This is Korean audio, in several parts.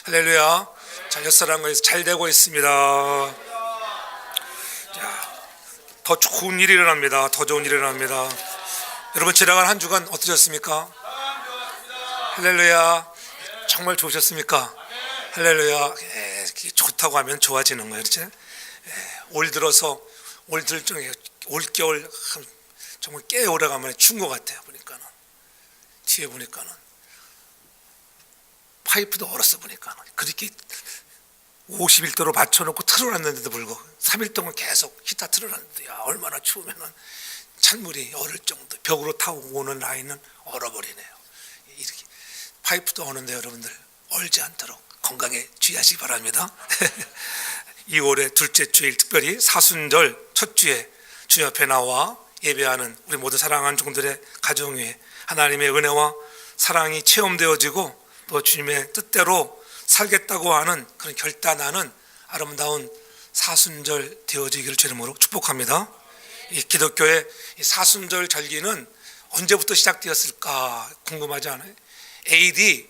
할렐루야. 자, 옆사람과 잘 되고 있습니다. 자, 더 좋은 일이 일어납니다. 더 좋은 일이 일어납니다. 여러분, 지나간 한 주간 어떠셨습니까? 할렐루야. 정말 좋으셨습니까? 할렐루야. 좋다고 하면 좋아지는 거예요, 그렇죠? 올 들어서 올겨울 정말 꽤 오래간만에 춘 것 같아요. 보니까는 뒤에 보니까는 파이프도 얼었어. 보니까 그렇게 51도로 맞춰놓고 틀어놨는데도 불구하고 3일 동안 계속 히터 틀어놨는데, 야, 얼마나 추우면은 찬물이 얼을 정도, 벽으로 타고 오는 라인은 얼어버리네요. 이렇게 파이프도 오는데 여러분들 얼지 않도록 건강에 주의하시기 바랍니다. 2월의 둘째 주일, 특별히 사순절 첫 주에 주님 앞에 나와 예배하는 우리 모든 사랑하는 종들의 가정 위에 하나님의 은혜와 사랑이 체험되어지고 또 주님의 뜻대로 살겠다고 하는 그런 결단하는 아름다운 사순절 되어지기를 주의 이름으로 축복합니다. 이 기독교의 사순절 절기는 언제부터 시작되었을까 궁금하지 않아요? AD,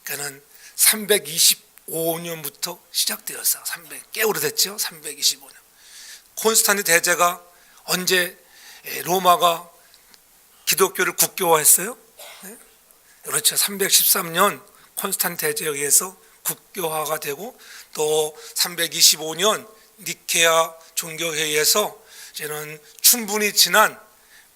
그러니까는 325년부터 시작되었어요. 꽤 오래됐죠. 325년. 콘스탄틴 대제가 언제 로마가 기독교를 국교화했어요? 네? 그렇죠. 313년 콘스탄틴 대제에 의해서 국교화가 되고, 또 325년 니케아 종교회의에서 이제는 충분히 지난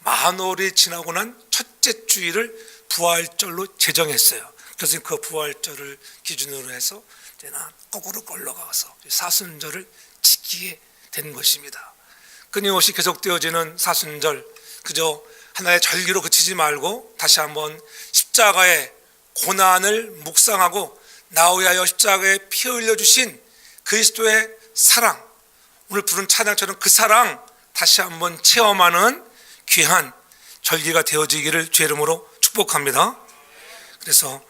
만월이 지나고 난 첫째 주일을 부활절로 제정했어요. 그래서 그 부활절을 기준으로 해서 이제는 거꾸로 걸러가서 사순절을 지키게 된 것입니다. 끊임없이 계속되어지는 사순절, 그저 하나의 절기로 그치지 말고 다시 한번 십자가의 고난을 묵상하고 나를 위하여 십자가에 피 흘려주신 그리스도의 사랑, 오늘 부른 찬양처럼 그 사랑 다시 한번 체험하는 귀한 절기가 되어지기를 주의 이름으로 축복합니다. 그래서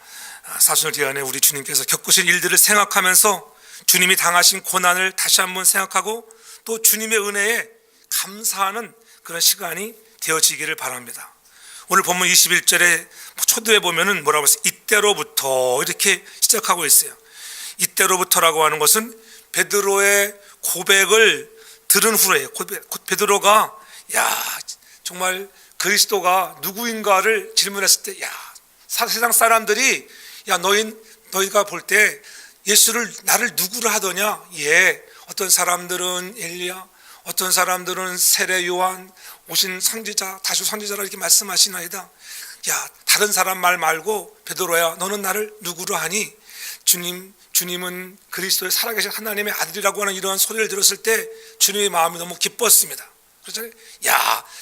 사순절 기간에 우리 주님께서 겪으신 일들을 생각하면서 주님이 당하신 고난을 다시 한번 생각하고 또 주님의 은혜에 감사하는 그런 시간이 되어지기를 바랍니다. 오늘 본문 21절에 초두에 보면은 뭐라고 했어요? 이때로부터 이렇게 시작하고 있어요. 이때로부터라고 하는 것은 베드로의 고백을 들은 후에, 베드로가 정말 그리스도가 누구인가를 질문했을 때, 세상 사람들이 너희가 볼 때 예수를 나를 누구를 하더냐? 어떤 사람들은 엘리야, 어떤 사람들은 세례 요한, 오신 선지자, 다시 선지자라 이렇게 말씀하시나이다. 다른 사람 말 말고 베드로야, 너는 나를 누구로 하니? 주님은 그리스도의 살아계신 하나님의 아들이라고 하는 이러한 소리를 들었을 때 주님의 마음이 너무 기뻤습니다. 그렇잖아요.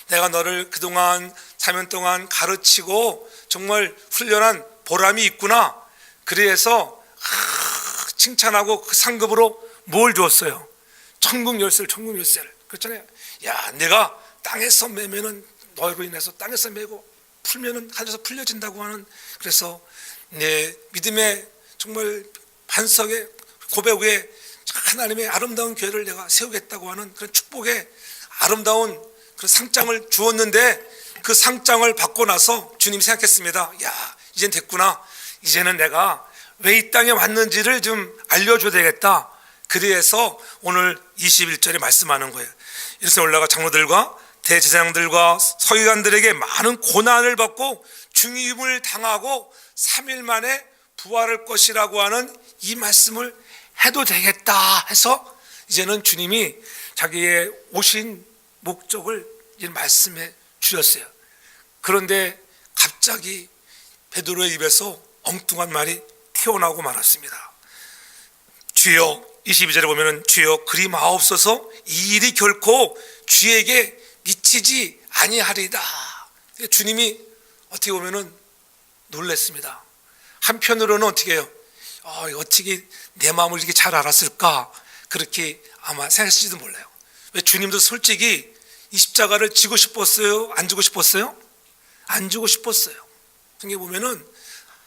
내가 너를 그동안 4년 동안 가르치고 정말 훈련한 보람이 있구나. 그래서 칭찬하고 그 상급으로 뭘 주었어요? 천국 열쇠를. 그렇잖아요. 내가 땅에서 매면은 너로 인해서 땅에서 매고 풀면은 하늘에서 풀려진다고 하는, 그래서 내 믿음의 정말 반석의 고백 위에 하나님의 아름다운 교회를 내가 세우겠다고 하는 그런 축복의 아름다운 그런 상장을 주었는데, 그 상장을 받고 나서 주님이 생각했습니다. 이젠 됐구나. 이제는 내가 왜 이 땅에 왔는지를 좀 알려줘야 되겠다. 그래서 오늘 21절에 말씀하는 거예요. 이렇게 올라가 장로들과 대제사장들과 서기관들에게 많은 고난을 받고 중임을 당하고 3일 만에 부활할 것이라고 하는 이 말씀을 해도 되겠다 해서 이제는 주님이 자기의 오신 목적을 이제 말씀해 주셨어요. 그런데 갑자기 베드로의 입에서 엉뚱한 말이 튀어나오고 말았습니다. 주여, 22절에 보면은 주여 그리 마옵소서, 이 일이 결코 주에게 미치지 아니하리다. 주님이 어떻게 보면은 놀랐습니다. 한편으로는 어떻게 해요? 어떻게 내 마음을 이렇게 잘 알았을까? 그렇게 아마 생각하실지도 몰라요. 왜? 주님도 솔직히 이 십자가를 지고 싶었어요? 안 지고 싶었어요? 안 지고 싶었어요. 그게 보면은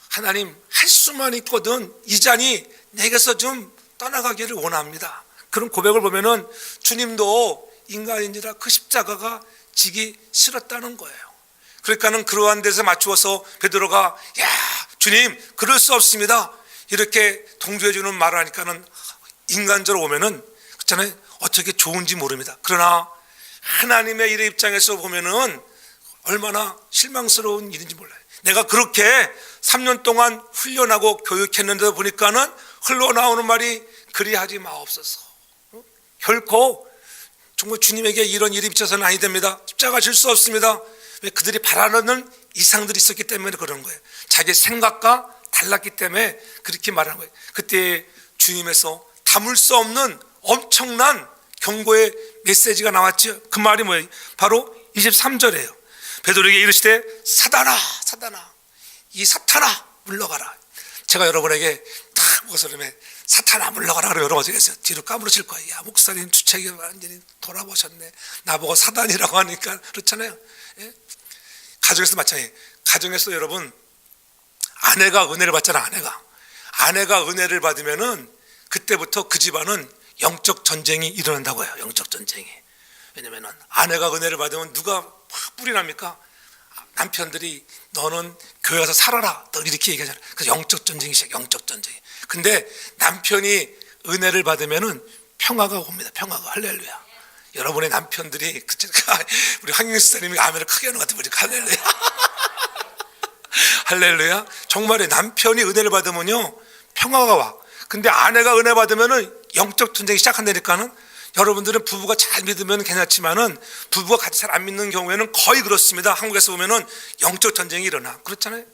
하나님, 할 수만 있거든 이 잔이 내게서 좀 떠나가기를 원합니다. 그런 고백을 보면은 주님도 인간인지라 그 십자가가 지기 싫었다는 거예요. 그러니까는 그러한 데서 맞추어서 베드로가 주님, 그럴 수 없습니다. 이렇게 동조해주는 말을 하니까는 인간적으로 보면은 그렇잖아요. 어떻게 좋은지 모릅니다. 그러나 하나님의 일의 입장에서 보면은 얼마나 실망스러운 일인지 몰라요. 내가 그렇게 3년 동안 훈련하고 교육했는데도 보니까는 흘러나오는 말이 그리하지 마옵소서. 결코 정말 주님에게 이런 일이 비쳐서는 아니 됩니다. 십자가 질 수 없습니다. 왜? 그들이 바라는 이상들이 있었기 때문에 그런 거예요. 자기 생각과 달랐기 때문에 그렇게 말하는 거예요. 그때 주님에서 담을 수 없는 엄청난 경고의 메시지가 나왔죠. 그 말이 뭐예요? 바로 23절이에요. 베드로에게 이르시되 사단아 사단아 이 사탄아 물러가라. 제가 여러분에게 딱 목소리에 사탄아 물러가라 그러면 여러분 어쩌겠어요? 뒤로 까무러칠 거예요. 야, 목사님 주책이 완전히 돌아보셨네. 나보고 사단이라고 하니까 그렇잖아요. 예? 가정에서 마찬가지예요. 가정에서 여러분 아내가 은혜를 받잖아. 아내가 은혜를 받으면은 그때부터 그 집안은 영적 전쟁이 일어난다고 해요. 영적 전쟁이. 왜냐면은 아내가 은혜를 받으면 누가 막 뿔이 납니까? 남편들이 너는 교회 가서 살아라 또 이렇게 얘기하잖아요. 그래서 영적 전쟁이 시작. 영적 전쟁이. 근데 남편이 은혜를 받으면은 평화가 옵니다. 평화가. 할렐루야. 여러분의 남편들이 우리 황영수사님이 아멘을 크게 하는 것 같아요. 할렐루야. 할렐루야. 정말에 남편이 은혜를 받으면요 평화가 와. 근데 아내가 은혜 받으면은 영적 전쟁이 시작한다니까는. 여러분들은 부부가 잘 믿으면 괜찮지만은 부부가 같이 잘 안 믿는 경우에는 거의 그렇습니다. 한국에서 보면은 영적 전쟁이 일어나. 그렇잖아요.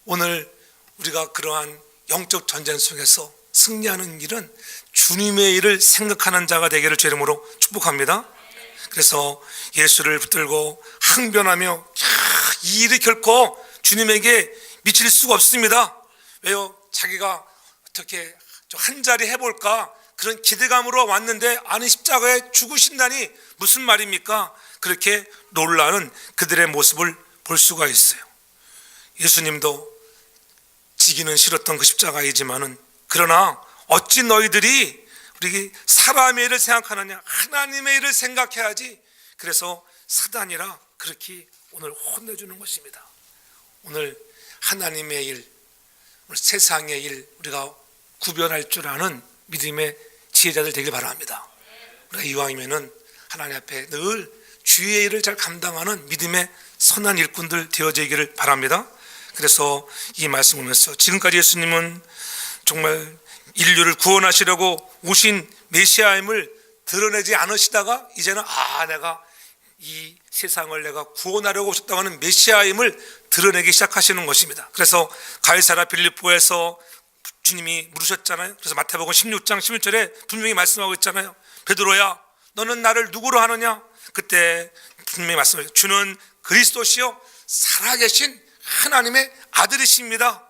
오늘 우리가 그러한 영적 전쟁 속에서 승리하는 일은 주님의 일을 생각하는 자가 되기를 주 이름으로 축복합니다. 그래서 예수를 붙들고 항변하며 이 일이 결코 주님에게 미칠 수가 없습니다. 왜요? 자기가 어떻게 한 자리 해볼까 그런 기대감으로 왔는데 아니 십자가에 죽으신다니 무슨 말입니까? 그렇게 놀라는 그들의 모습을 볼 수가 있어요. 예수님도 지기는 싫었던 그 십자가이지만은 그러나 어찌 너희들이 우리 사람의 일을 생각하느냐 하나님의 일을 생각해야지. 그래서 사단이라 그렇게 오늘 혼내주는 것입니다. 오늘 하나님의 일, 오늘 세상의 일 우리가 구별할 줄 아는 믿음의 지혜자들 되길 바랍니다. 우리가 이왕이면은 하나님 앞에 늘 주의 일을 잘 감당하는 믿음의 선한 일꾼들 되어지기를 바랍니다. 그래서 이 말씀을 보면서 지금까지 예수님은 정말 인류를 구원하시려고 오신 메시아임을 드러내지 않으시다가 이제는 내가 이 세상을 내가 구원하려고 오셨다고 하는 메시아임을 드러내기 시작하시는 것입니다. 그래서 가이사랴 빌립보에서 주님이 물으셨잖아요. 그래서 마태복음 16장 16절에 분명히 말씀하고 있잖아요. 베드로야 너는 나를 누구로 하느냐? 그때 분명히 말씀하세요. 주는 그리스도시요 살아계신 하나님의 아들이십니다.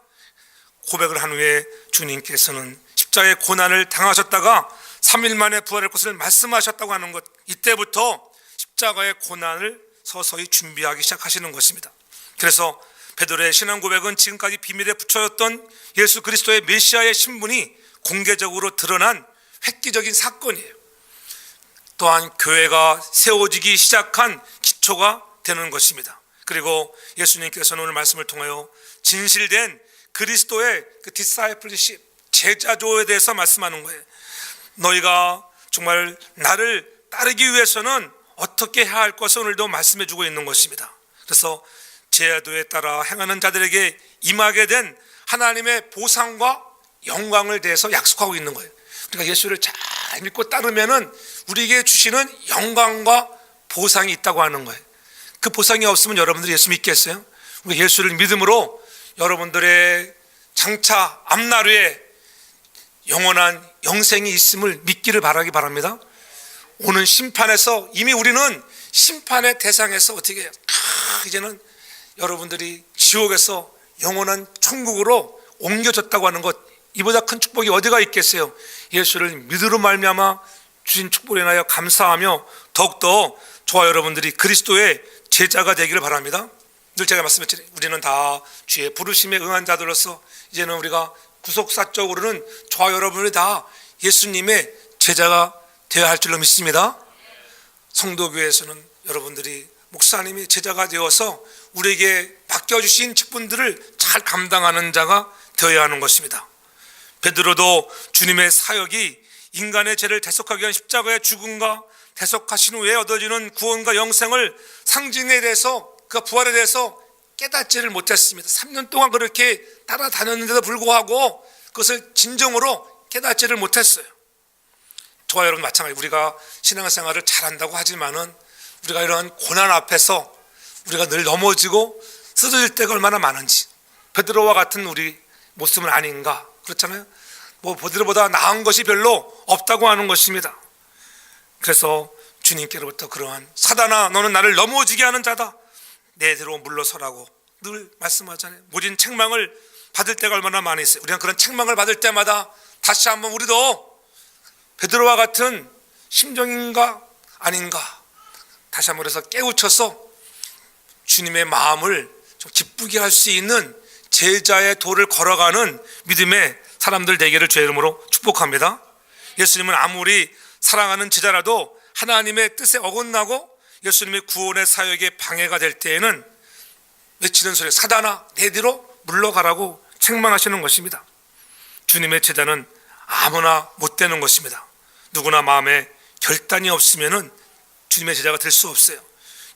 고백을 한 후에 주님께서는 십자가의 고난을 당하셨다가 3일 만에 부활할 것을 말씀하셨다고 하는 것, 이때부터 십자가의 고난을 서서히 준비하기 시작하시는 것입니다. 그래서 베드로의 신앙 고백은 지금까지 비밀에 붙여졌던 예수 그리스도의 메시아의 신분이 공개적으로 드러난 획기적인 사건이에요. 또한 교회가 세워지기 시작한 기초가 되는 것입니다. 그리고 예수님께서는 오늘 말씀을 통하여 진실된 그리스도의 그 디사이플십, 제자조에 대해서 말씀하는 거예요. 너희가 정말 나를 따르기 위해서는 어떻게 해야 할 것을 오늘도 말씀해 주고 있는 것입니다. 그래서 제자도에 따라 행하는 자들에게 임하게 된 하나님의 보상과 영광을 대해서 약속하고 있는 거예요. 우리가 예수를 잘 믿고 따르면은 우리에게 주시는 영광과 보상이 있다고 하는 거예요. 그 보상이 없으면 여러분들이 예수 믿겠어요? 우리 예수를 믿음으로 여러분들의 장차 앞나루에 영원한 영생이 있음을 믿기를 바라기 바랍니다. 오는 심판에서 이미 우리는 심판의 대상에서 어떻게 이제는 여러분들이 지옥에서 영원한 천국으로 옮겨졌다고 하는 것, 이보다 큰 축복이 어디가 있겠어요? 예수를 믿으로 말미암아 주신 축복에 인하여 감사하며 더욱더 저와 여러분들이 그리스도의 제자가 되기를 바랍니다. 늘 제가 말씀했잖아요. 우리는 다 주의 부르심에 응한 자들로서 이제는 우리가 구속사적으로는 저와 여러분이 다 예수님의 제자가 되어야 할 줄로 믿습니다. 성도교회에서는 여러분들이 목사님이 제자가 되어서 우리에게 맡겨주신 직분들을 잘 감당하는 자가 되어야 하는 것입니다. 베드로도 주님의 사역이 인간의 죄를 대속하기 위한 십자가의 죽음과 대속하신 후에 얻어지는 구원과 영생을 상징에 대해서, 그 부활에 대해서 깨닫지를 못했습니다. 3년 동안 그렇게 따라다녔는데도 불구하고 그것을 진정으로 깨닫지를 못했어요. 저와 여러분 마찬가지, 우리가 신앙생활을 잘한다고 하지만은 우리가 이러한 고난 앞에서 우리가 늘 넘어지고 쓰러질 때가 얼마나 많은지, 베드로와 같은 우리 모습은 아닌가. 그렇잖아요. 뭐 베드로보다 나은 것이 별로 없다고 하는 것입니다. 그래서 주님께로부터 그러한 사단아, 너는 나를 넘어지게 하는 자다, 내대로 물러서라고 늘 말씀하잖아요. 모진 책망을 받을 때가 얼마나 많이 있어요. 우리는 그런 책망을 받을 때마다 다시 한번 우리도 베드로와 같은 심정인가 아닌가 다시 한번 해서 깨우쳐서 주님의 마음을 좀 기쁘게 할 수 있는 제자의 도를 걸어가는 믿음의 사람들 되기를 주의 이름으로 축복합니다. 예수님은 아무리 사랑하는 제자라도 하나님의 뜻에 어긋나고 예수님의 구원의 사역에 방해가 될 때에는 외치는 소리, 사단아 내 뒤로 물러가라고 책망하시는 것입니다. 주님의 제자는 아무나 못 되는 것입니다. 누구나 마음에 결단이 없으면 주님의 제자가 될 수 없어요.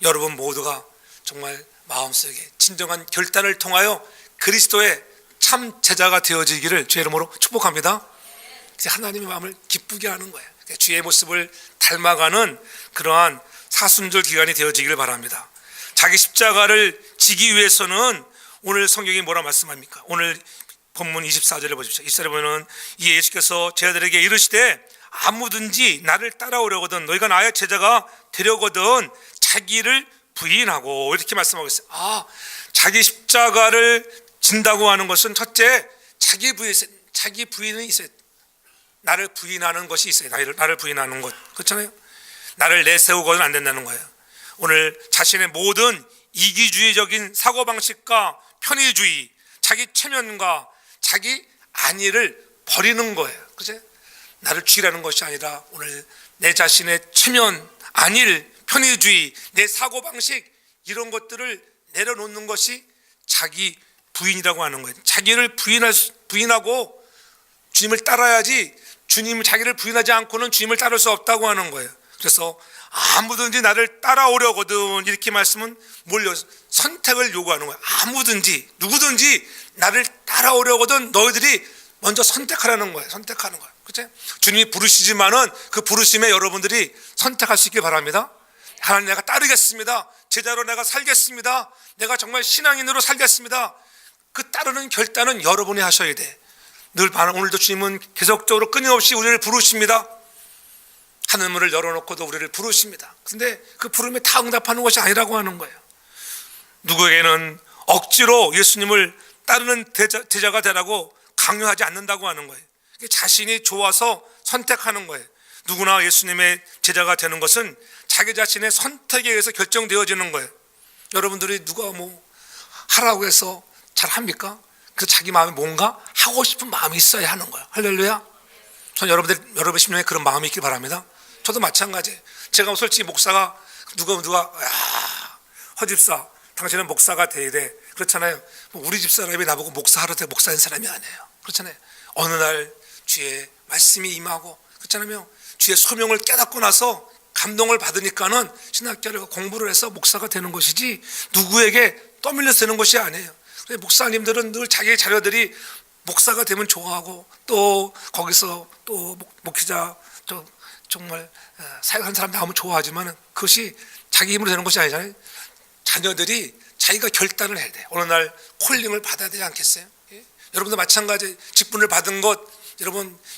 여러분 모두가 정말 마음속에 진정한 결단을 통하여 그리스도의 참 제자가 되어지기를 주의 이름으로 축복합니다. 하나님의 마음을 기쁘게 하는 거예요. 주의 모습을 닮아가는 그러한 사순절 기간이 되어지기를 바랍니다. 자기 십자가를 지기 위해서는 오늘 성경이 뭐라 말씀합니까? 오늘 본문 24절에 보십시오. 24절에 보면 이 예수께서 제자들에게 이르시되 아무든지 나를 따라오려거든 너희가 나의 제자가 되려거든 자기를 부인하고, 이렇게 말씀하고 있어요. 자기 십자가를 진다고 하는 것은 첫째 자기 부인은 있어요. 나를 부인하는 것이 있어요. 나를 부인하는 것, 그렇잖아요. 나를 내세우고는 안 된다는 거예요. 오늘 자신의 모든 이기주의적인 사고방식과 편의주의, 자기 체면과 자기 안위를 버리는 거예요. 그렇죠? 나를 죽이라는 것이 아니라 오늘 내 자신의 체면, 안일, 편의주의, 내 사고방식, 이런 것들을 내려놓는 것이 자기 부인이라고 하는 거예요. 자기를 부인하고 주님을 따라야지, 자기를 부인하지 않고는 주님을 따를 수 없다고 하는 거예요. 그래서 아무든지 나를 따라오려거든, 이렇게 말씀은 선택을 요구하는 거예요. 아무든지 누구든지 나를 따라오려거든 너희들이 먼저 선택하라는 거예요. 선택하는 거예요. 그렇죠? 주님이 부르시지만은 그 부르심에 여러분들이 선택할 수 있길 바랍니다. 하나님 내가 따르겠습니다. 제자로 내가 살겠습니다. 내가 정말 신앙인으로 살겠습니다. 그 따르는 결단은 여러분이 하셔야 돼. 오늘도 주님은 계속적으로 끊임없이 우리를 부르십니다. 하늘문을 열어놓고도 우리를 부르십니다. 그런데 그 부름에 다 응답하는 것이 아니라고 하는 거예요. 누구에게는 억지로 예수님을 따르는 제자가 되라고 강요하지 않는다고 하는 거예요. 자신이 좋아서 선택하는 거예요. 누구나 예수님의 제자가 되는 것은 자기 자신의 선택에 의해서 결정되어지는 거예요. 여러분들이 누가 하라고 해서 잘 합니까? 그래서 자기 마음에 뭔가 하고 싶은 마음이 있어야 하는 거예요. 할렐루야. 전 여러분 심령에 그런 마음이 있길 바랍니다. 저도 마찬가지예요. 제가 솔직히 목사가 누가 허집사 당신은 목사가 돼야 돼, 그렇잖아요. 우리 집사람이 나보고 목사하러 돼, 목사인 사람이 아니에요. 그렇잖아요. 어느 날 주의 말씀이 임하고, 그렇잖아요. 주의 소명을 깨닫고 나서 감동을 받으니까는 신학교를 공부를 해서 목사가 되는 것이지 누구에게 떠밀려서 되는 것이 아니에요. 목사님들은 늘 자기의 자녀들이 목사가 되면 좋아하고, 또 거기서 또 목회자 정말 사역하는 사람 나오면 좋아하지만 그것이 자기 힘으로 되는 것이 아니잖아요. 자녀들이 자기가 결단을 해야 돼요. 어느 날 콜링을 받아야 되지 않겠어요? 예? 여러분도 마찬가지, 직분을 받은 것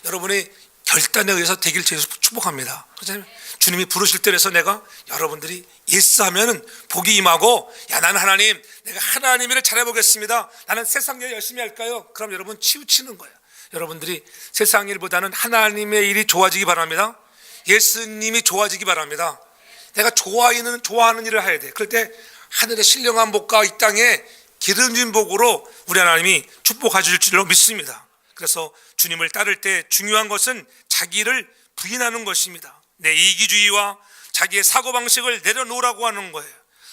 여러분의 결단에 의해서 되기를 축복합니다. 그렇잖아요. 주님이 부르실 때에서 내가 여러분들이 예스하면 복이 임하고, 나는 하나님, 내가 하나님 일을 잘해보겠습니다. 나는 세상 일 열심히 할까요? 그럼 여러분 치우치는 거예요. 여러분들이 세상 일보다는 하나님의 일이 좋아지기 바랍니다. 예수님이 좋아지기 바랍니다. 내가 좋아하는 일을 해야 돼. 그럴 때 하늘의 신령한 복과 이 땅에 기름진 복으로 우리 하나님이 축복하실 줄로 믿습니다. 그래서 주님을 따를 때 중요한 것은 자기를 부인하는 것입니다. 내 이기주의와 자기의 사고방식을 내려놓으라고 하는 거예요.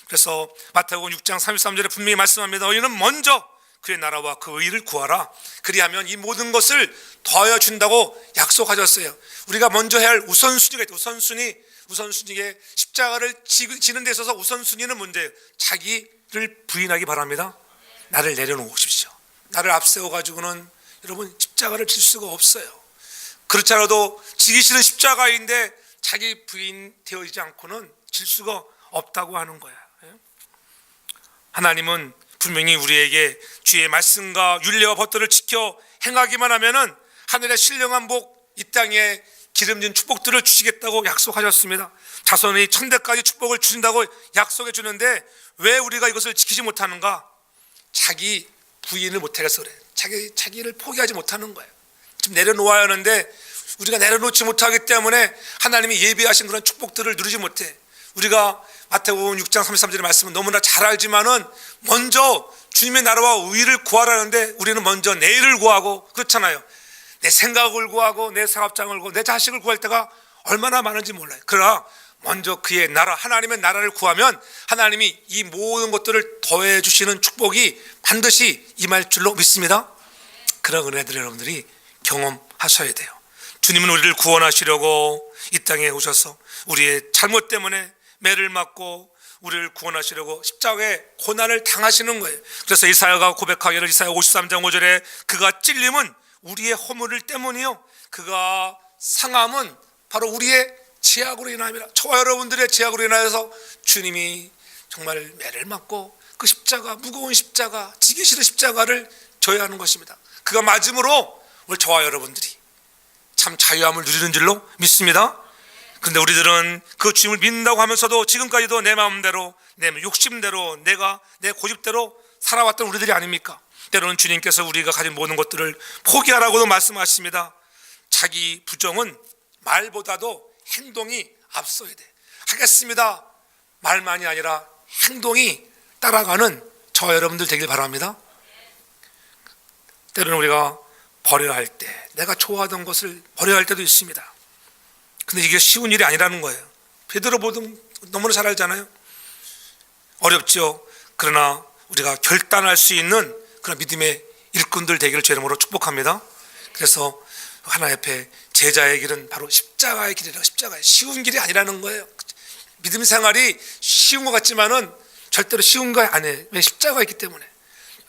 그래서 마태복음 6장 33절에 분명히 말씀합니다. 너희는 먼저 그의 나라와 그 의를 구하라. 그리하면 이 모든 것을 더하여 준다고 약속하셨어요. 우리가 먼저 해야 할 우선순위가 있다. 우선순위에 십자가를 지는 데 있어서 우선순위는 문제예요. 자기를 부인하기 바랍니다. 나를 내려놓으십시오. 나를 앞세워 가지고는 여러분 십자가를 질 수가 없어요. 그렇지 않아도 지기 싫은 십자가인데 자기 부인 되어지지 않고는 질 수가 없다고 하는 거야. 하나님은 분명히 우리에게 주의 말씀과 율례와 법도를 지켜 행하기만 하면은 하늘의 신령한 복, 이 땅에 기름진 축복들을 주시겠다고 약속하셨습니다. 자손이 천대까지 축복을 주신다고 약속해 주는데 왜 우리가 이것을 지키지 못하는가? 자기 부인을 못해서 그래. 자기를 포기하지 못하는 거예요. 좀 내려놓아야 하는데 우리가 내려놓지 못하기 때문에 하나님이 예비하신 그런 축복들을 누리지 못해. 우리가 마태복음 6장 33절의 말씀은 너무나 잘 알지만은 먼저 주님의 나라와 의를 구하라는데 우리는 먼저 내 일을 구하고 그렇잖아요. 내 생각을 구하고 내 사업장을 구하고 내 자식을 구할 때가 얼마나 많은지 몰라요. 그러나 먼저 그의 나라, 하나님의 나라를 구하면 하나님이 이 모든 것들을 더해 주시는 축복이 반드시 임할 줄로 믿습니다. 그런 은혜들을 여러분들이 경험하셔야 돼요. 주님은 우리를 구원하시려고 이 땅에 오셔서 우리의 잘못 때문에 매를 맞고 우리를 구원하시려고 십자가의 고난을 당하시는 거예요. 그래서 이사야가 고백하기를 이사야 53장 5절에 그가 찔림은 우리의 허물 때문이요 그가 상함은 바로 우리의 죄악으로 인함이라. 저와 여러분들의 죄악으로 인하여서 주님이 정말 매를 맞고 그 십자가, 무거운 십자가, 지기 싫은 십자가를 져야 하는 것입니다. 그가 맞음으로 우리 저와 여러분들이 참 자유함을 누리는 줄로 믿습니다. 그런데 우리들은 그 주님을 믿는다고 하면서도 지금까지도 내 마음대로, 내 욕심대로, 내 고집대로 살아왔던 우리들이 아닙니까? 때로는 주님께서 우리가 가진 모든 것들을 포기하라고도 말씀하십니다. 자기 부정은 말보다도 행동이 앞서야 돼. 하겠습니다. 말만이 아니라 행동이 따라가는 저와 여러분들 되길 바랍니다. 때로는 우리가 버려야 할 때, 내가 좋아하던 것을 버려야 할 때도 있습니다. 근데 이게 쉬운 일이 아니라는 거예요. 베드로 보면 너무나 잘 알잖아요. 어렵죠. 그러나 우리가 결단할 수 있는 그런 믿음의 일꾼들 되기를 주의 이름으로 축복합니다. 그래서 하나님 앞에 제자의 길은 바로 십자가의 길이라고. 십자가의 쉬운 길이 아니라는 거예요. 믿음 생활이 쉬운 것 같지만은 절대로 쉬운 거 아니에요. 왜? 십자가가 있기 때문에.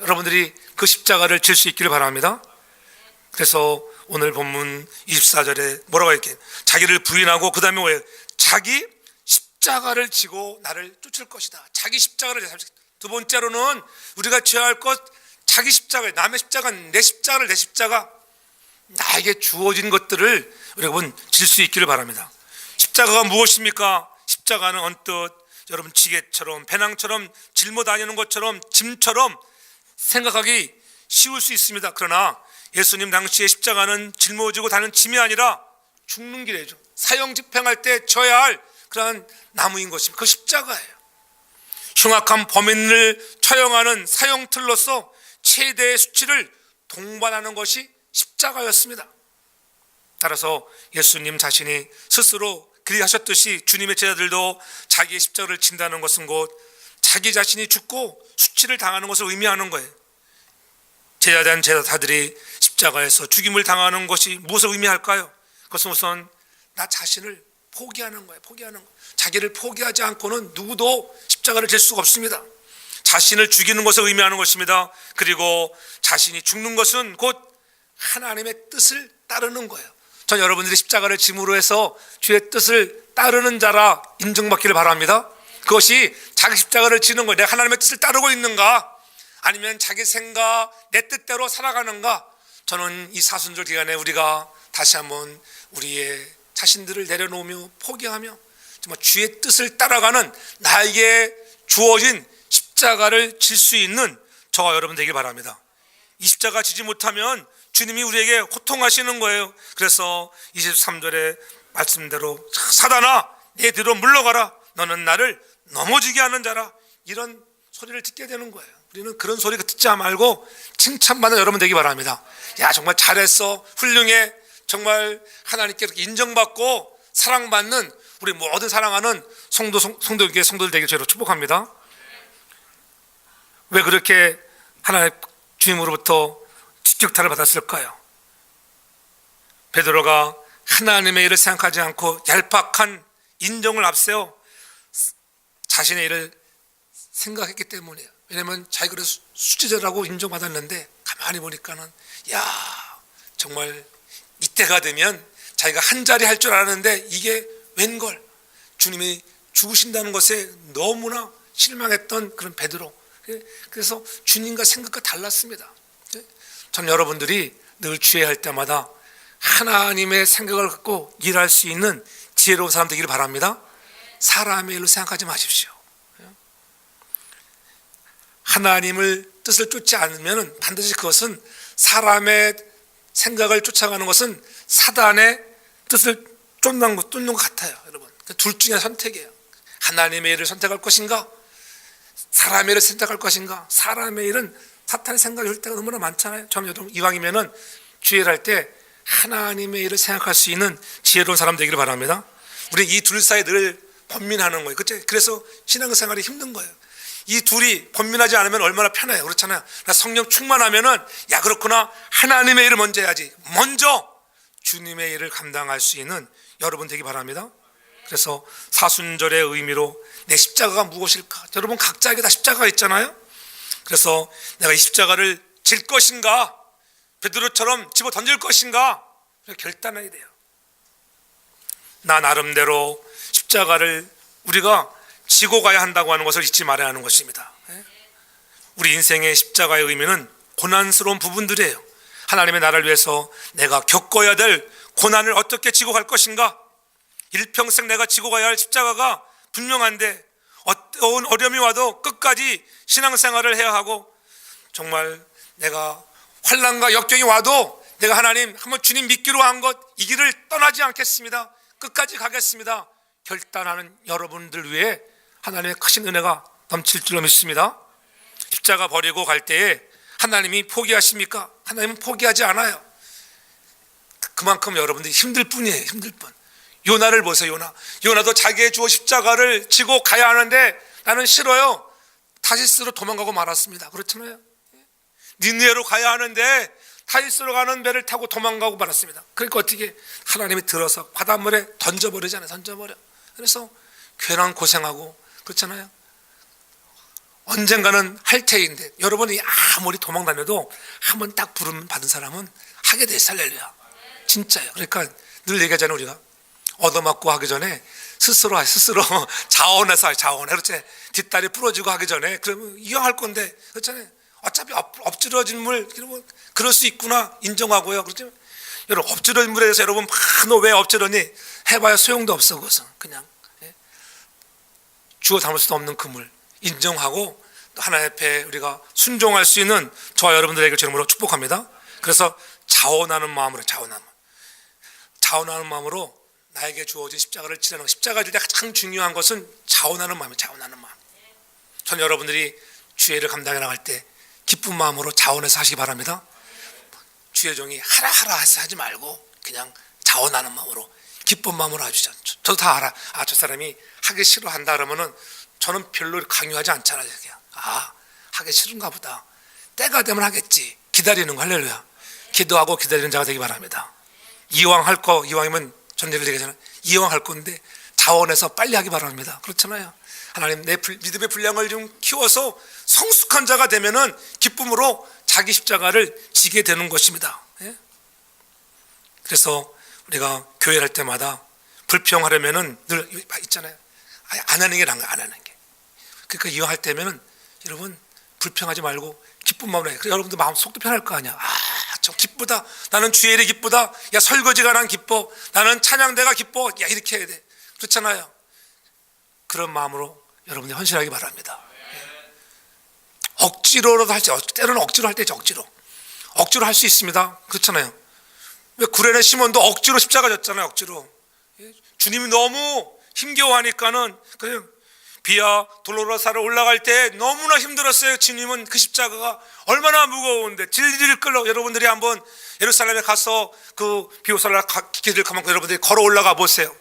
여러분들이 그 십자가를 질 수 있기를 바랍니다. 그래서 오늘 본문 24절에 뭐라고 했게? 자기를 부인하고 그 다음에 왜? 자기 십자가를 지고 나를 쫓을 것이다. 자기 십자가를. 두 번째로는 우리가 져야 할 것, 자기 십자가, 남의 십자가, 내 십자가를, 내 십자가, 나에게 주어진 것들을 여러분 질 수 있기를 바랍니다. 십자가가 무엇입니까? 십자가는 언뜻 여러분 지게처럼, 배낭처럼 짊어 다니는 것처럼, 짐처럼 생각하기 쉬울 수 있습니다. 그러나 예수님 당시의 십자가는 짊어지고 다니는 짐이 아니라 죽는 길이죠. 사형 집행할 때 져야 할 그런 나무인 것입니다. 그 십자가예요. 흉악한 범인을 처형하는 사형틀로서 최대의 수치를 동반하는 것이 십자가였습니다. 따라서 예수님 자신이 스스로 그리 하셨듯이 주님의 제자들도 자기의 십자가를 진다는 것은 곧 자기 자신이 죽고 수치를 당하는 것을 의미하는 거예요. 제자된 제자들이 십자가에서 죽임을 당하는 것이 무엇을 의미할까요? 그것은 우선 나 자신을 포기하는 거예요. 포기하는 거. 자기를 포기하지 않고는 누구도 십자가를 질 수가 없습니다. 자신을 죽이는 것을 의미하는 것입니다. 그리고 자신이 죽는 것은 곧 하나님의 뜻을 따르는 거예요. 전 여러분들이 십자가를 짐으로 해서 주의 뜻을 따르는 자라 인정받기를 바랍니다. 그것이 자기 십자가를 지는 거예요. 내가 하나님의 뜻을 따르고 있는가? 아니면 자기 생각, 내 뜻대로 살아가는가? 저는 이 사순절 기간에 우리가 다시 한번 우리의 자신들을 내려놓으며 포기하며 정말 주의 뜻을 따라가는 나에게 주어진 십자가를 질 수 있는 저와 여러분 되길 바랍니다. 이 십자가 지지 못하면 주님이 우리에게 호통하시는 거예요. 그래서 23절의 말씀대로 사단아 내 뒤로 물러가라. 너는 나를 넘어지게 하는 자라. 이런 소리를 듣게 되는 거예요. 우리는 그런 소리 듣지 말고 칭찬받는 여러분 되기 바랍니다. 야 정말 잘했어. 훌륭해. 정말 하나님께 인정받고 사랑받는 우리 모든 사랑하는 성도에게 성도들 되길 저희로 축복합니다. 왜 그렇게 하나님 주님으로부터 직격탄을 받았을까요? 베드로가 하나님의 일을 생각하지 않고 얄팍한 인정을 앞세워 자신의 일을 생각했기 때문이에요. 왜냐하면 자기가 그래서 수지자라고 인정받았는데 가만히 보니까는 정말 이때가 되면 자기가 한 자리 할 줄 알았는데 이게 웬걸, 주님이 죽으신다는 것에 너무나 실망했던 그런 베드로. 그래서 주님과 생각과 달랐습니다. 전 여러분들이 늘 주의할 때마다 하나님의 생각을 갖고 일할 수 있는 지혜로운 사람 되기를 바랍니다. 사람의 일로 생각하지 마십시오. 하나님을 뜻을 쫓지 않으면 반드시 그것은 사람의 생각을 쫓아가는 것은 사단의 뜻을 쫓는 것 같아요. 여러분, 둘 중에 선택이에요. 하나님의 일을 선택할 것인가, 사람의 일을 선택할 것인가. 사람의 일은 사탄의 생각이 올 때가 너무나 많잖아요. 저는 여러분 이왕이면은 주의를 할 때 하나님의 일을 생각할 수 있는 지혜로운 사람 되기를 바랍니다. 우리 이 둘 사이에 늘 번민하는 거예요. 그래서 신앙생활이 힘든 거예요. 이 둘이 번민하지 않으면 얼마나 편해요. 그렇잖아요. 나 성령 충만하면은 그렇구나, 하나님의 일을 먼저 해야지. 먼저 주님의 일을 감당할 수 있는 여러분 되기 바랍니다. 그래서 사순절의 의미로 내 십자가가 무엇일까? 여러분 각자에게 다 십자가가 있잖아요. 그래서 내가 이 십자가를 질 것인가, 베드로처럼 집어 던질 것인가 결단해야 돼요. 나 나름대로 십자가를 우리가 지고 가야 한다고 하는 것을 잊지 말아야 하는 것입니다. 우리 인생의 십자가의 의미는 고난스러운 부분들이에요. 하나님의 나라를 위해서 내가 겪어야 될 고난을 어떻게 지고 갈 것인가. 일평생 내가 지고 가야 할 십자가가 분명한데 어떤 어려움이 와도 끝까지 신앙생활을 해야 하고, 정말 내가 환난과 역경이 와도 내가 하나님 한번 주님 믿기로 한 것 이 길을 떠나지 않겠습니다, 끝까지 가겠습니다 결단하는 여러분들 위해 하나님의 크신 은혜가 넘칠 줄로 믿습니다. 십자가 버리고 갈 때에 하나님이 포기하십니까? 하나님은 포기하지 않아요. 그만큼 여러분들이 힘들 뿐이에요. 힘들 뿐. 요나를 보세요. 요나도 자기의 주어 십자가를 지고 가야 하는데 나는 싫어요, 다시스로 도망가고 말았습니다. 그렇잖아요. 니느웨로 가야 하는데 타이스로 가는 배를 타고 도망가고 말았습니다. 그러니까 어떻게 하나님이 들어서 바닷물에 던져버리잖아요. 던져버려. 그래서 괜한 고생하고 그렇잖아요. 언젠가는 할 테인데, 여러분이 아무리 도망다녀도 한번 딱 부름 받은 사람은 하게 돼. 할렐루야. 진짜요. 그러니까 늘 얘기하잖아요. 우리가 얻어맞고 하기 전에 스스로 자원해서 자원해. 그렇지. 뒷다리 부러지고 하기 전에 그러면 이왕할 건데, 그렇잖아요. 어차피 엎질러진 물, 그럴 수 있구나 인정하고요. 그렇죠? 여러분 엎질러진 물에 대해서 여러분 너 왜 엎질러니 해봐야 소용도 없어. 그것은 그냥 주워 담을 수도 없는 그 물 인정하고 하나님 앞에 우리가 순종할 수 있는 저와 여러분들에게 주님으로 축복합니다. 그래서 자원하는 마음으로 나에게 주어진 십자가를 지라는 것. 십자가 질 때 가장 중요한 것은 자원하는 마음이에요. 자원하는 마음. 전 여러분들이 주의를 감당해 나갈 때 기쁜 마음으로 자원해서 하시기 바랍니다. 주의 종이 하라 하지 말고 그냥 자원하는 마음으로 기쁜 마음으로 해주죠. 저도 다 알아. 저 사람이 하기 싫어한다 그러면은 저는 별로 강요하지 않잖아요. 그냥 하기 싫은가 보다, 때가 되면 하겠지, 기다리는 거. 할렐루야. 기도하고 기다리는 자가 되기 바랍니다. 이왕이면 전제를 얘기하잖아요. 이왕 할 건데 자원해서 빨리 하기 바랍니다. 그렇잖아요. 하나님 내 믿음의 분량을 좀 키워서 성숙한 자가 되면은 기쁨으로 자기 십자가를 지게 되는 것입니다. 그래서 우리가 교회를 할 때마다 불평하려면은 늘 있잖아요. 안 하는 게 나은 거야, 안 하는 게. 그러니까 이왕 할 때면은 여러분 불평하지 말고 기쁜 마음으로 해. 그래서 여러분들 마음 속도 편할 거 아니야. 저 기쁘다. 나는 주의 일이 기쁘다. 야, 설거지가 난 기뻐. 나는 찬양대가 기뻐. 야, 이렇게 해야 돼. 그렇잖아요. 그런 마음으로 여러분들 헌신하기 바랍니다. 억지로라도 할지, 때로는 억지로 할 때죠. 억지로 할 수 있습니다. 그렇잖아요. 왜 구레네 시몬도 억지로 십자가 졌잖아요. 억지로. 주님이 너무 힘겨워하니까는 그냥 비아 돌로로사를 올라갈 때 너무나 힘들었어요. 주님은 그 십자가가 얼마나 무거운데 질질 끌러. 여러분들이 한번 예루살렘에 가서 그 비오살라 길을 가면 여러분들이 걸어 올라가 보세요.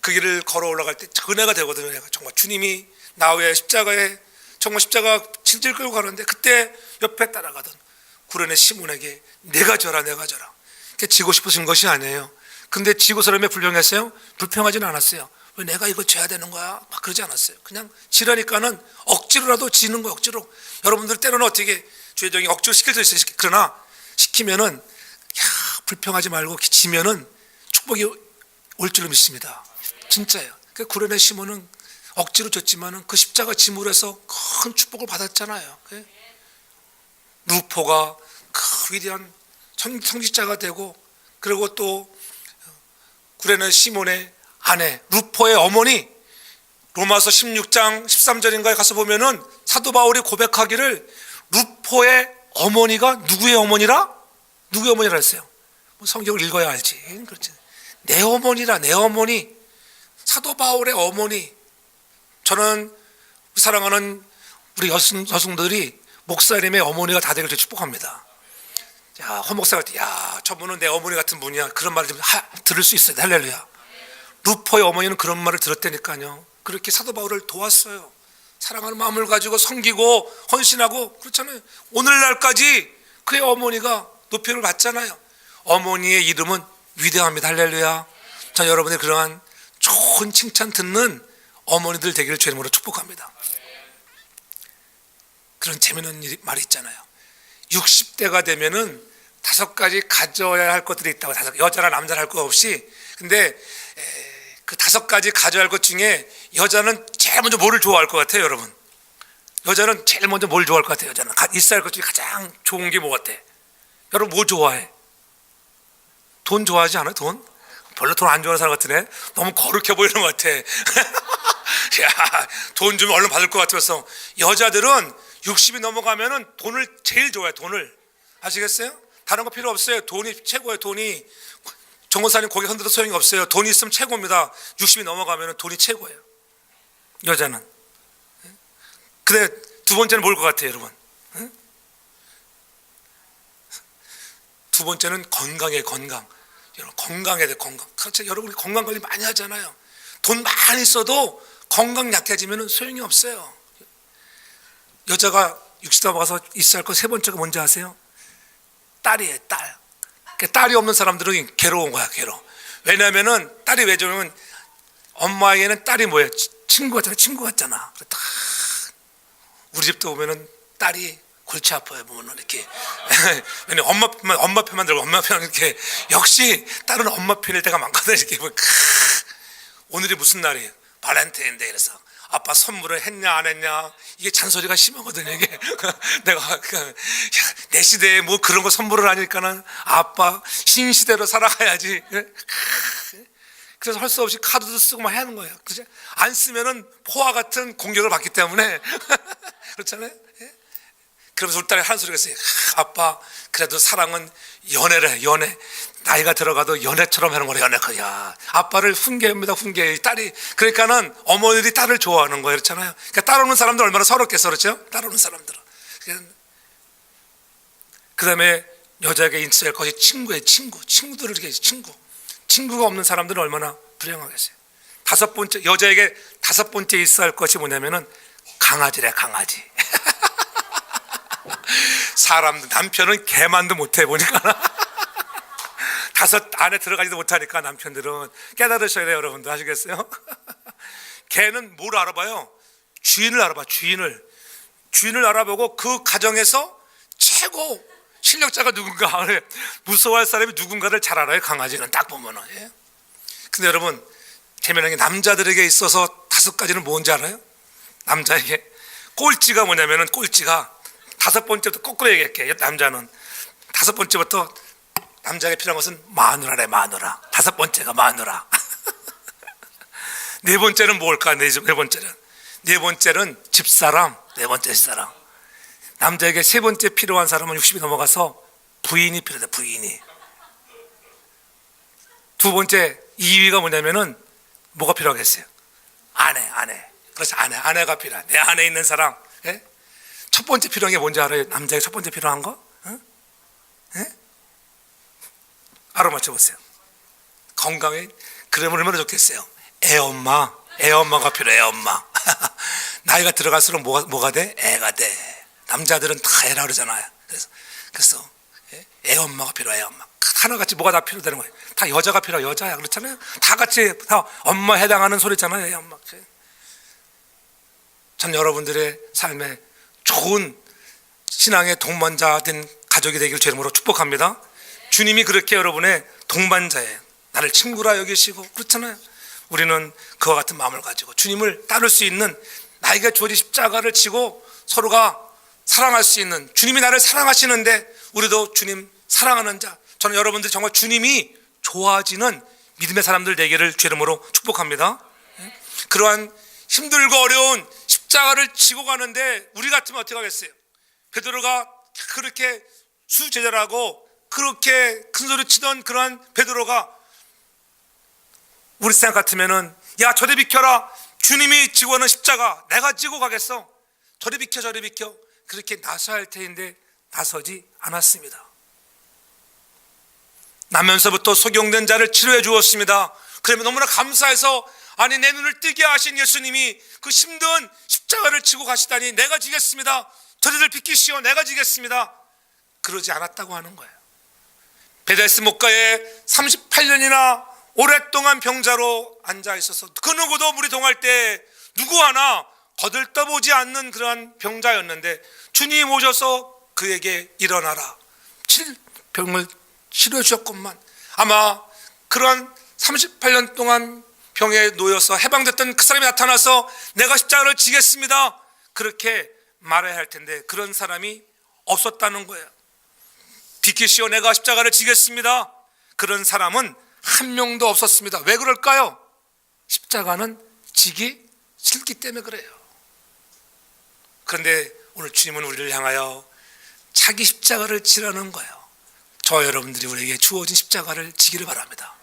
그 길을 걸어 올라갈 때 은혜가 되거든요. 정말 주님이 나 위해 십자가에 정말 십자가 질질 끌고 가는데 그때 옆에 따라가던 구레네 시몬에게 내가 져라 내가 져라. 지고 싶으신 것이 아니에요. 근데 지고서라며 불평했어요? 불평하지는 않았어요. 왜 내가 이거 져야 되는 거야? 막 그러지 않았어요. 그냥 지라니까는 억지로라도 지는 거예요. 억지로. 여러분들 때로는 어떻게 죄정이 억지로 시킬 수 있어요. 그러나 시키면은 불평하지 말고 지면은 축복이 올 줄로 믿습니다. 진짜예요. 그 구레네 시몬은 억지로 졌지만은 그 십자가 짐으로 해서 큰 축복을 받았잖아요. 루포가 그 위대한 성직자가 되고, 그리고 또 구레네 시몬의 아내 루포의 어머니, 로마서 16장 13절인가에 가서 보면은 사도 바울이 고백하기를 루포의 어머니가 누구의 어머니라? 누구의 어머니라 했어요? 성경을 읽어야 알지. 그렇지. 내 어머니라, 내 어머니. 사도 바울의 어머니. 저는 사랑하는 우리 여성들이 목사님의 어머니가 다 되길 축복합니다. 야, 헌 목사가 야, 저분은 내 어머니 같은 분이야. 그런 말을 좀 들을 수 있어요. 할렐루야. 루포의 어머니는 그런 말을 들었다니까요. 그렇게 사도 바울을 도왔어요. 사랑하는 마음을 가지고 섬기고 헌신하고 그렇잖아요. 오늘날까지 그의 어머니가 높임을 받잖아요. 어머니의 이름은 위대합니다. 할렐루야. 저 여러분의 그러한 좋은 칭찬 듣는 어머니들 되기를 주의 이름으로 축복합니다. 그런 재미있는 말이 있잖아요. 60대가 되면은 5가지 가져야 할 것들이 있다고. 여자나 남자나 할 것 없이. 근데 그 5가지 가져야 할 것 중에 여자는 제일 먼저 뭐를 좋아할 것 같아요, 여러분? 여자는 제일 먼저 뭘 좋아할 것 같아요? 여자는 있어야 할 것 중에 가장 좋은 게 뭐 같아? 여러분 뭐 좋아해? 돈 좋아하지 않아요? 돈? 별로 돈 안 좋아하는 사람 같으네. 너무 거룩해 보이는 것 같아. 야, 돈 주면 얼른 받을 것 같아서. 여자들은 60이 넘어가면은 돈을 제일 좋아해. 돈을. 아시겠어요? 다른 거 필요 없어요. 돈이 최고예요. 돈이. 정권사님 고개 흔들어도 소용이 없어요. 돈이 있으면 최고입니다. 60이 넘어가면은 돈이 최고예요. 여자는. 근데 두 번째는 뭘 것 같아요, 여러분? 두 번째는 건강이에요. 건강. 여러분 건강해야 돼. 건강. 그렇죠. 여러분이 건강 관리 많이 하잖아요. 돈 많이 써도 건강 약해지면 소용이 없어요. 여자가 60대 넘어가서 있어야 할 거 세 번째가 뭔지 아세요? 딸이에요. 딸. 딸이 없는 사람들은 괴로운 거야. 괴로워. 왜냐하면은 딸이 왜 좋으면 엄마에게는 딸이 뭐예요? 친구 같잖아. 친구 같잖아. 우리 집도 보면은 딸이 골치 아파요. 보면은 이렇게. 왜냐 엄마 편만 들고 엄마 편 이렇게. 역시 딸은 엄마 편일 때가 많거든. 이렇게. 오늘이 무슨 날이에요? 발렌타인데이. 이래서 아빠 선물을 했냐 안 했냐 이게 잔소리가 심하거든요. 이게 내가 내 시대에 뭐 그런 거 선물을 하니까는 아빠 신시대로 살아가야지. 그래서 할 수 없이 카드도 쓰고 막 해야 하는 거예요. 그죠? 안 쓰면은 포화 같은 공격을 받기 때문에 그렇잖아요. 그러면서 우리 딸이 하는 소리가 있어요. 아빠 그래도 사랑은 연애래. 연애. 나이가 들어가도 연애처럼 하는 거래. 연애. 야, 아빠를 훈계합니다. 훈계. 딸이. 그러니까는 어머니들이 딸을 좋아하는 거예요. 그렇잖아요. 그러니까 딸 오는 사람들 얼마나 서럽겠어. 그렇죠? 딸 오는 사람들은. 그 다음에 여자에게 있어야 할 것이 친구예요. 친구. 친구들을 이렇게 친구. 친구가 없는 사람들은 얼마나 불행하겠어요. 5번째, 여자에게 5번째 있어야 할 것이 뭐냐면은 강아지래. 강아지. 사람, 남편은 개만도 못해 보니까 5 안에 들어가지도 못하니까 남편들은 깨달으셔야 돼요. 여러분들 아시겠어요? 개는 뭘 알아봐요? 주인을 알아봐. 주인을 알아보고 그 가정에서 최고 실력자가 누군가, 무서워할 사람이 누군가를 잘 알아요. 강아지는 딱 보면은. 예? 근데 여러분 재미난 게 남자들에게 있어서 5가지는 뭔지 알아요? 남자에게 꼴찌가 뭐냐면은 꼴찌가 5번째부터 거꾸로 얘기할게요. 남자는 5번째부터 남자에게 필요한 것은 마누라래. 마누라. 5번째가 마누라. 4번째는 뭘까? 네 번째는 집사람. 4번째 집사람. 남자에게 3번째 필요한 사람은 60이 넘어가서 부인이 필요해. 부인이. 2번째 2위가 뭐냐면은 뭐가 필요하겠어요? 아내. 그렇지. 아내가 필요해. 내 안에 있는 사람. 예? 첫 번째 필요한 게 뭔지 알아요? 남자에게 첫 번째 필요한 거? 예? 알아맞혀보세요. 건강에 그러면 얼마나 좋겠어요? 애엄마가 필요해. 애엄마. 나이가 들어갈수록 뭐가 돼? 애가 돼. 남자들은 다 애라 그러잖아요. 그래서 애 엄마가 필요해. 애 엄마 하나같이 뭐가 다 필요되는 거예요. 다 여자가 필요해. 여자야 그렇잖아요. 다 같이 다 엄마 해당하는 소리 있잖아요. 애 엄마. 전 여러분들의 삶에 좋은 신앙의 동반자 된 가족이 되기를 주 이름으로 축복합니다. 주님이 그렇게 여러분의 동반자예요. 나를 친구라 여기시고 그렇잖아요. 우리는 그와 같은 마음을 가지고 주님을 따를 수 있는, 나에게 주어진 십자가를 지고 서로가 사랑할 수 있는, 주님이 나를 사랑하시는데 우리도 주님 사랑하는 자, 저는 여러분들이 정말 주님이 좋아지는 믿음의 사람들 되기를 주 이름으로 축복합니다. 그러한 힘들고 어려운 십자가를 지고 가는데 우리 같으면 어떻게 하겠어요? 베드로가 그렇게 수제자라고 그렇게 큰 소리 치던 그러한 베드로가 우리 생각 같으면은 야 저리 비켜라, 주님이 지고 가는 십자가 내가 지고 가겠어, 저리 비켜 저리 비켜, 그렇게 나서야 할 테인데 나서지 않았습니다. 나면서부터 소경된 자를 치료해 주었습니다. 그러면 너무나 감사해서 아니 내 눈을 뜨게 하신 예수님이 그 힘든 십자가를 지고 가시다니 내가 지겠습니다, 저리들 비키시오 내가 지겠습니다, 그러지 않았다고 하는 거예요. 베데스 목가에 38년이나 오랫동안 병자로 앉아 있어서 그 누구도 물이 동할 때 누구 하나 거들떠보지 않는 그러한 병자였는데 주님이 오셔서 그에게 일어나라, 병을 치료해 주셨건만, 아마 그러한 38년 동안 병에 놓여서 해방됐던 그 사람이 나타나서 내가 십자가를 지겠습니다 그렇게 말해야 할 텐데 그런 사람이 없었다는 거예요. 비키시오 내가 십자가를 지겠습니다, 그런 사람은 한 명도 없었습니다. 왜 그럴까요? 십자가는 지기 싫기 때문에 그래요. 그런데 오늘 주님은 우리를 향하여 자기 십자가를 지라는 거예요. 저와 여러분들이 우리에게 주어진 십자가를 지기를 바랍니다.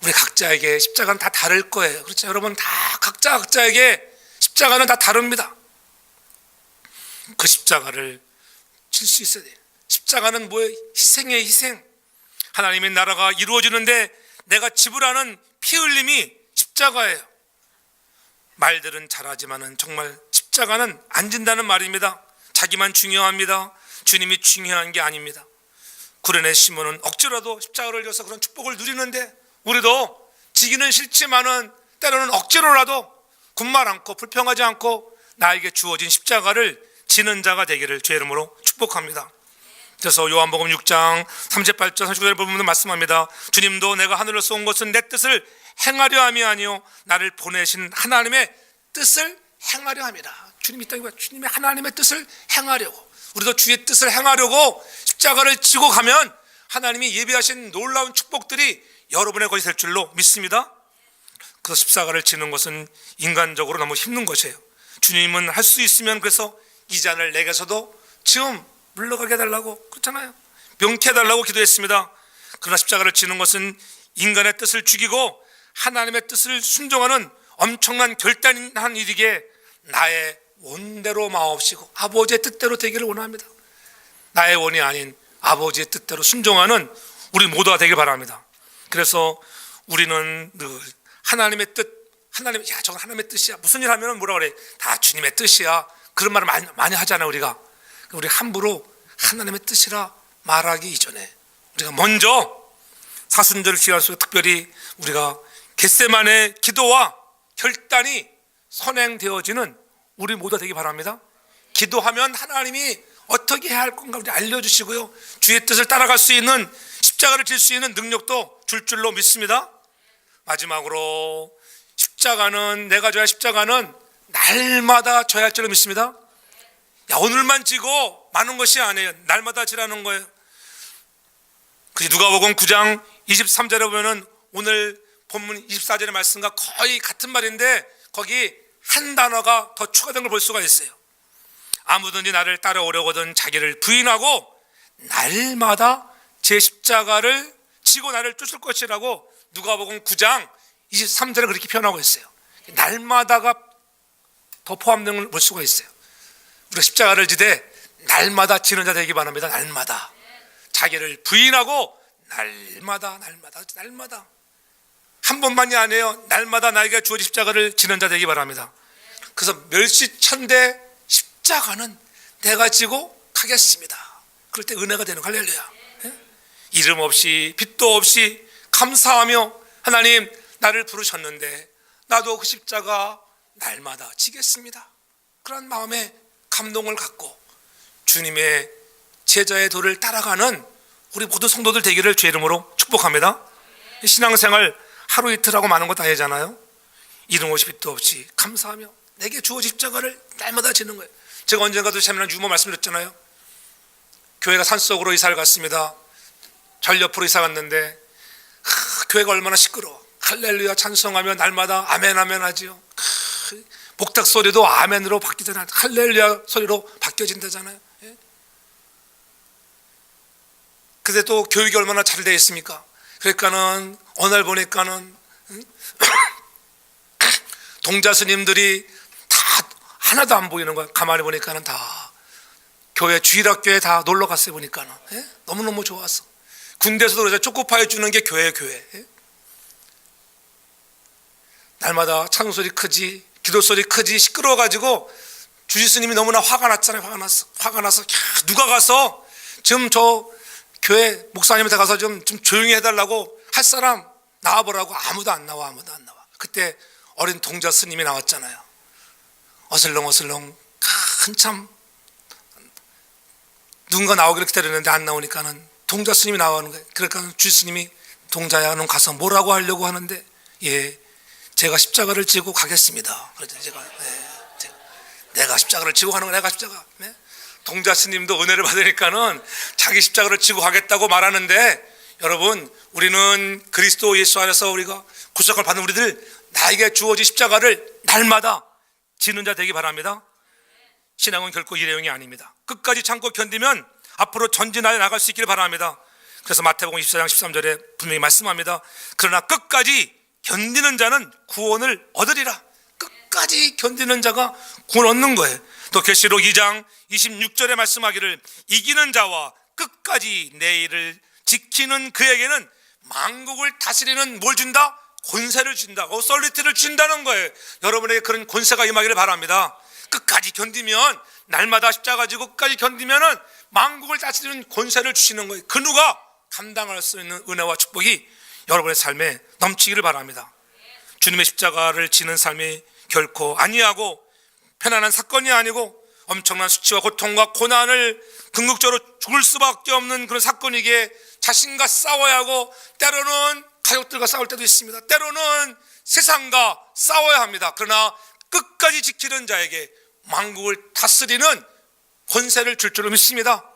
우리 각자에게 십자가는 다 다를 거예요. 그렇죠? 여러분 다 각자에게 십자가는 다 다릅니다. 그 십자가를 질 수 있어야 돼요. 십자가는 뭐예요? 희생이에요. 희생. 하나님의 나라가 이루어지는데 내가 지불하는 피 흘림이 십자가예요. 말들은 잘하지만은 정말 십자가는 안 진다는 말입니다. 자기만 중요합니다. 주님이 중요한 게 아닙니다. 구레네 시몬은 억지로라도 십자가를 져서 그런 축복을 누리는데 우리도 지기는 싫지만은 때로는 억지로라도 군말 않고 불평하지 않고 나에게 주어진 십자가를 지는 자가 되기를 주의 이름으로 축복합니다. 그래서 요한복음 6장 38절 39절 부분을 말씀합니다. 주님도 내가 하늘로서 온 것은 내 뜻을 행하려 함이 아니요 나를 보내신 하나님의 뜻을 행하려 함이라. 주님이 있다니까 주님의 하나님의 뜻을 행하려고, 우리도 주의 뜻을 행하려고 십자가를 지고 가면 하나님이 예비하신 놀라운 축복들이 여러분의 것이 될 줄로 믿습니다. 그 십자가를 지는 것은 인간적으로 너무 힘든 것이에요. 주님은 할 수 있으면 그래서 이 잔을 내게서도 지금 물러가게 해달라고 그렇잖아요. 명케 해달라고 기도했습니다. 그러나 십자가를 지는 것은 인간의 뜻을 죽이고 하나님의 뜻을 순종하는 엄청난 결단한 일이기에 나의 원대로 마옵시고 아버지의 뜻대로 되기를 원합니다. 나의 원이 아닌 아버지의 뜻대로 순종하는 우리 모두가 되길 바랍니다. 그래서 우리는 늘 하나님의 뜻, 야 저건 하나님의 뜻이야, 무슨 일 하면 뭐라 그래, 다 주님의 뜻이야, 그런 말을 많이 하잖아요. 우리 함부로 하나님의 뜻이라 말하기 이전에 우리가 먼저 사순절을 기할 수, 특별히 우리가 겟세마네 기도와 결단이 선행되어지는 우리 모두 되기 바랍니다. 기도하면 하나님이 어떻게 해야 할 건가 우리 알려주시고요, 주의 뜻을 따라갈 수 있는 십자가를 질 수 있는 능력도 줄 줄로 믿습니다. 마지막으로 내가 져야 할 십자가는 날마다 져야 할 줄로 믿습니다. 야, 오늘만 지고 많은 것이 아니에요. 날마다 지라는 거예요. 그래서 누가복음 9장 23절에 보면은 오늘 본문 24절의 말씀과 거의 같은 말인데 거기 한 단어가 더 추가된 걸 볼 수가 있어요. 아무든지 나를 따라오려거든 자기를 부인하고 날마다 제 십자가를 지고 나를 쫓을 것이라고 누가복음 9장 23절에 그렇게 표현하고 있어요. 날마다가 더 포함된 걸 볼 수가 있어요. 우리가 십자가를 지되 날마다 지는 자 되기 바랍니다. 날마다 자기를 부인하고 날마다 한 번만이 아니에요. 날마다 나에게 주어진 십자가를 지는 자 되기 바랍니다. 그래서 멸시천대 십자가는 내가 지고 가겠습니다. 그럴 때 은혜가 되는 거예요. 할렐루야. 예? 이름 없이 빛도 없이 감사하며 하나님 나를 부르셨는데 나도 그 십자가 날마다 지겠습니다. 그런 마음에 감동을 갖고 주님의 제자의 도를 따라가는 우리 모든 성도들 되기를 주의 이름으로 축복합니다. 신앙생활 하루 이틀 하고 마는 것도 아니잖아요. 이름 없이 빛도 없이 감사하며 내게 주어진 십자가를 날마다 지는 거예요. 제가 언젠가도 세미나 유모 말씀드렸잖아요. 교회가 산속으로 이사를 갔습니다. 절 옆으로 이사 갔는데 교회가 얼마나 시끄러워. 할렐루야 찬송하며 날마다 아멘 아멘 하지요. 목탁 소리도 아멘으로 바뀌잖아요. 할렐루야 소리로 바뀌어진다잖아요. 예? 근데 또 교육이 얼마나 잘 되어 있습니까? 그러니까는 어느 날 보니까는 동자 스님들이 다 하나도 안 보이는 거야. 가만히 보니까는 다 교회 주일학교에 다 놀러 갔어요. 보니까는 예? 너무너무 좋았어. 군대에서도 그러죠. 초코파이 주는 게 교회. 예? 날마다 찬송 소리 크지, 기도 소리 크지, 시끄러워가지고 주지스님이 너무나 화가 났잖아요. 화가 나서 누가 가서 지금 저 교회 목사님한테 가서 좀 조용히 해달라고 할 사람 나와보라고. 아무도 안 나와. 그때 어린 동자 스님이 나왔잖아요. 어슬렁어슬렁 한참 누군가 나오기를 기다렸는데 안 나오니까는 동자 스님이 나오는 거예요. 그러니까 주지스님이 동자야 넌 가서 뭐라고 하려고 하는데 예 제가 십자가를 지고 가겠습니다. 그랬더니 제가 내가 십자가를 지고 가는 거 내가 십자가. 네? 동자 스님도 은혜를 받으니까는 자기 십자가를 지고 가겠다고 말하는데 여러분 우리는 그리스도 예수 안에서 우리가 구속을 받는 우리들 나에게 주어진 십자가를 날마다 지는 자 되기 바랍니다. 신앙은 결코 일회용이 아닙니다. 끝까지 참고 견디면 앞으로 전진하여 나갈 수 있기를 바랍니다. 그래서 마태복음 24장 13절에 분명히 말씀합니다. 그러나 끝까지 견디는 자는 구원을 얻으리라. 끝까지 견디는 자가 구원 얻는 거예요. 또 계시록 2장 26절에 말씀하기를 이기는 자와 끝까지 내 일을 지키는 그에게는 만국을 다스리는 뭘 준다? 권세를 준다. 어설리티를 준다는 거예요. 여러분에게 그런 권세가 임하기를 바랍니다. 끝까지 견디면 날마다 십자가 지고 끝까지 견디면은 만국을 다스리는 권세를 주시는 거예요. 그 누가 감당할 수 있는 은혜와 축복이 여러분의 삶에 넘치기를 바랍니다. 주님의 십자가를 지는 삶이 결코 아니하고 편안한 사건이 아니고 엄청난 수치와 고통과 고난을 궁극적으로 죽을 수밖에 없는 그런 사건이기에 자신과 싸워야 하고 때로는 가족들과 싸울 때도 있습니다. 때로는 세상과 싸워야 합니다. 그러나 끝까지 지키는 자에게 만국을 다스리는 권세를 줄 줄로 믿습니다.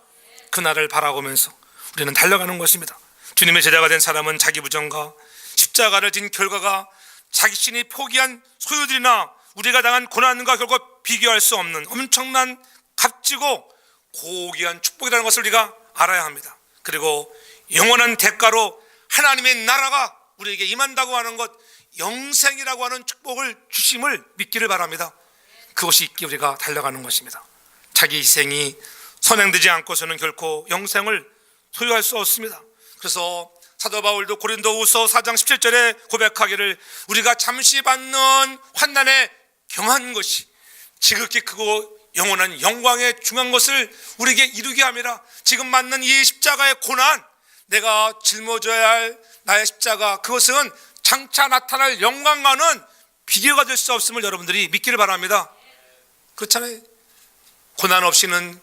그날을 바라보면서 우리는 달려가는 것입니다. 주님의 제자가 된 사람은 자기 부정과 십자가를 진 결과가 자기 신이 포기한 소유들이나 우리가 당한 고난과 결과 비교할 수 없는 엄청난 값지고 고귀한 축복이라는 것을 우리가 알아야 합니다. 그리고 영원한 대가로 하나님의 나라가 우리에게 임한다고 하는 것, 영생이라고 하는 축복을 주심을 믿기를 바랍니다. 그것이 있기에 우리가 달려가는 것입니다. 자기 희생이 선행되지 않고서는 결코 영생을 소유할 수 없습니다. 그래서 사도 바울도 고린도후서 4장 17절에 고백하기를 우리가 잠시 받는 환난에 경한 것이 지극히 크고 영원한 영광에 중한 것을 우리에게 이루게 함이라. 지금 맞는 이 십자가의 고난, 내가 짊어져야 할 나의 십자가, 그것은 장차 나타날 영광과는 비교가 될 수 없음을 여러분들이 믿기를 바랍니다. 그렇잖아요. 고난 없이는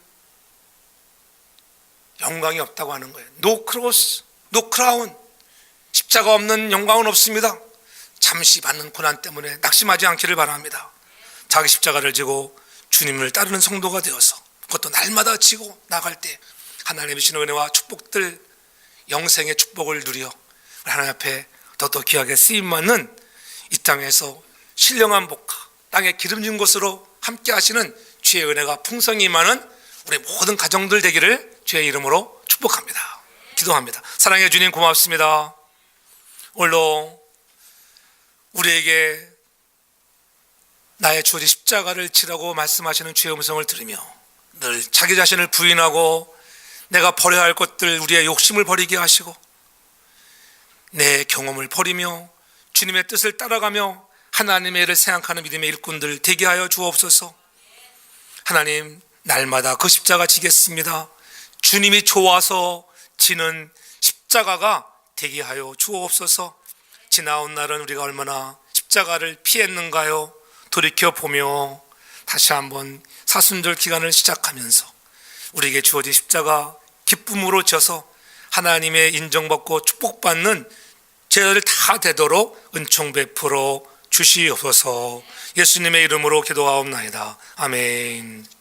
영광이 없다고 하는 거예요. No cross, no crown. 십자가 없는 영광은 없습니다. 잠시 받는 고난 때문에 낙심하지 않기를 바랍니다. 자기 십자가를 지고 주님을 따르는 성도가 되어서 그것도 날마다 지고 나갈 때 하나님의 주시는 은혜와 축복들, 영생의 축복을 누려 하나님 앞에 더더 귀하게 쓰임받는 이 땅에서 신령한 복과 땅에 기름진 곳으로 함께 하시는 주의 은혜가 풍성히 임하는 우리 모든 가정들 되기를 주의 이름으로 축복합니다. 기도합니다. 사랑해 주님 고맙습니다. 오늘도 우리에게 나의 주어진 십자가를 지라고 말씀하시는 주의 음성을 들으며 늘 자기 자신을 부인하고 내가 버려야 할 것들, 우리의 욕심을 버리게 하시고 내 경험을 버리며 주님의 뜻을 따라가며 하나님의 일을 생각하는 믿음의 일꾼들 되게 하여 주옵소서. 하나님, 날마다 그 십자가 지겠습니다. 주님이 좋아서 지는 십자가가 되게 하여 주옵소서. 지나온 날은 우리가 얼마나 십자가를 피했는가요? 돌이켜보며 다시 한번 사순절 기간을 시작하면서 우리에게 주어진 십자가 기쁨으로 져서 하나님의 인정받고 축복받는 제자들 다 되도록 은총 베풀어 주시옵소서. 예수님의 이름으로 기도하옵나이다. 아멘.